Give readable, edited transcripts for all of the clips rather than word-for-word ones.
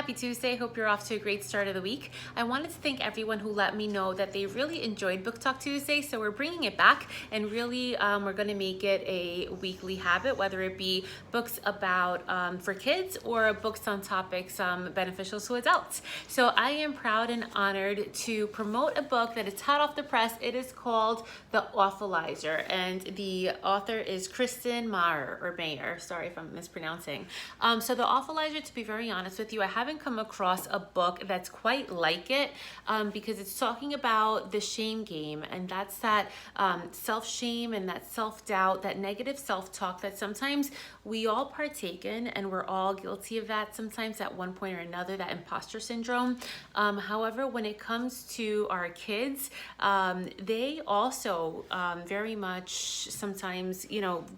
Happy Tuesday. Hope you're off to a great start of the week. I wanted to thank everyone who let me know that they really enjoyed Book Talk Tuesday. So we're bringing it back, and really we're going to make it a weekly habit, whether it be books about for kids or books on topics beneficial to adults. So I am proud and honored to promote a book that is hot off the press. It is called The Awfulizer, and the author is Kristen Mayer. Sorry if I'm mispronouncing. So The Awfulizer, to be very honest with you, I haven't come across a book that's quite like it because it's talking about the shame game, and that's that self-shame and that self-doubt, that negative self-talk that sometimes we all partake in, and we're all guilty of that sometimes at one point or another, that imposter syndrome. However, when it comes to our kids, they also very much sometimes,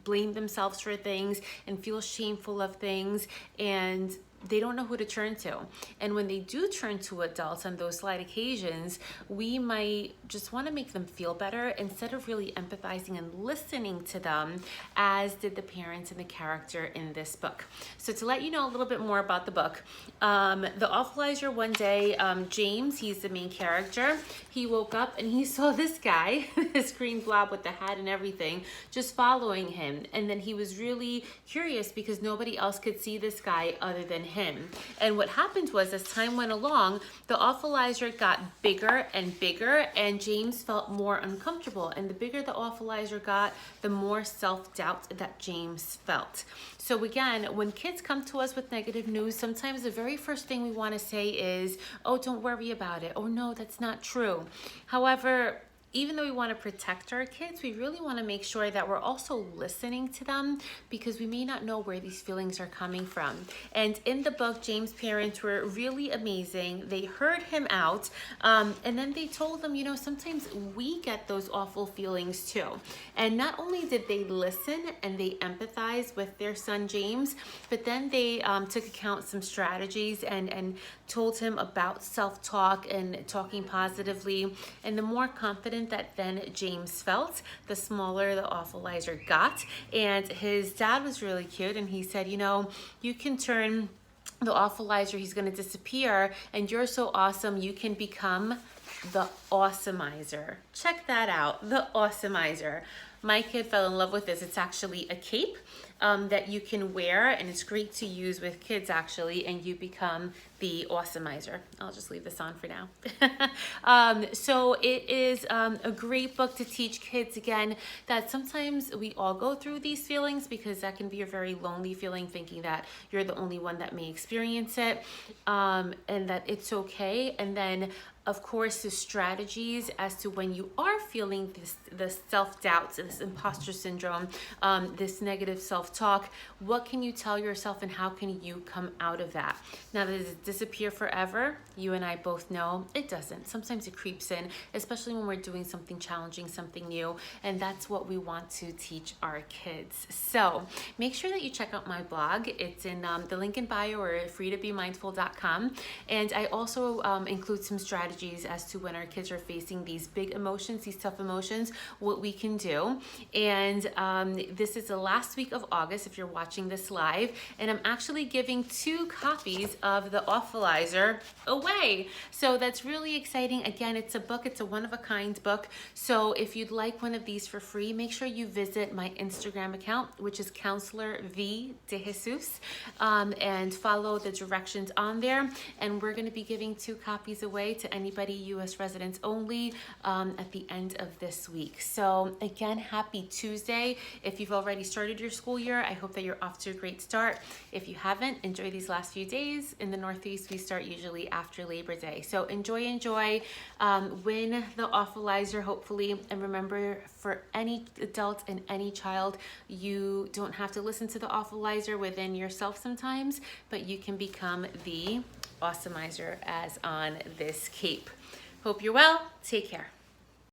blame themselves for things and feel shameful of things, and they don't know who to turn to. And when they do turn to adults on those slight occasions, we might just want to make them feel better instead of really empathizing and listening to them, as did the parents and the character in this book. So to let you know a little bit more about the book, The Awfulizer, one day, James, he's the main character, he woke up and he saw this guy, this green blob with the hat and everything, just following him. And then he was really curious because nobody else could see this guy other than him. And what happened was, as time went along, the Awfulizer got bigger and bigger, and James felt more uncomfortable. And the bigger the Awfulizer got, the more self-doubt that James felt. So again, when kids come to us with negative news, sometimes the very first thing we want to say is, oh, don't worry about it. Oh no, that's not true. However, even though we want to protect our kids, we really want to make sure that we're also listening to them, because we may not know where these feelings are coming from. And in the book, James' parents were really amazing. They heard him out, and then they told them, sometimes we get those awful feelings too. And not only did they listen and they empathize with their son James, but then they took account some strategies and told him about self-talk and talking positively. And the more confident that then James felt, the smaller the Awfulizer got. And his dad was really cute, and he said, you can turn the Awfulizer, he's going to disappear, and you're so awesome, you can become the Awesome Iser. Check that out, the Awesome Iser. My kid fell in love with this. It's actually a cape that you can wear, and it's great to use with kids actually, and you become the Awesome Iser. I'll just leave this on for now. So it is a great book to teach kids, again, that sometimes we all go through these feelings, because that can be a very lonely feeling, thinking that you're the only one that may experience it, and that it's okay. And then of course, the strategies as to when you are feeling this self-doubt, this imposter syndrome, this negative self-talk, what can you tell yourself and how can you come out of that? Now, does it disappear forever? You and I both know it doesn't. Sometimes it creeps in, especially when we're doing something challenging, something new, and that's what we want to teach our kids. So make sure that you check out my blog. It's in the link in bio, or freetobemindful.com. And I also include some strategies as to when our kids are facing these big emotions, these tough emotions, what we can do. And this is the last week of August if you're watching this live, and I'm actually giving 2 copies of The Awfulizer away. So that's really exciting. Again, it's a book, it's a one-of-a-kind book. So if you'd like one of these for free, make sure you visit my Instagram account, which is Counselor V de Jesus, and follow the directions on there. And we're going to be giving 2 copies away to anybody, U.S. residents only, at the end of this week. So again, happy Tuesday. If you've already started your school year, I hope that you're off to a great start. If you haven't, enjoy these last few days. In the Northeast, we start usually after Labor Day. So enjoy, win the Awfulizer, hopefully. And remember, for any adult and any child, you don't have to listen to the Awfulizer within yourself sometimes, but you can become the Awesome Iser, as on this cape. Hope you're well. Take care.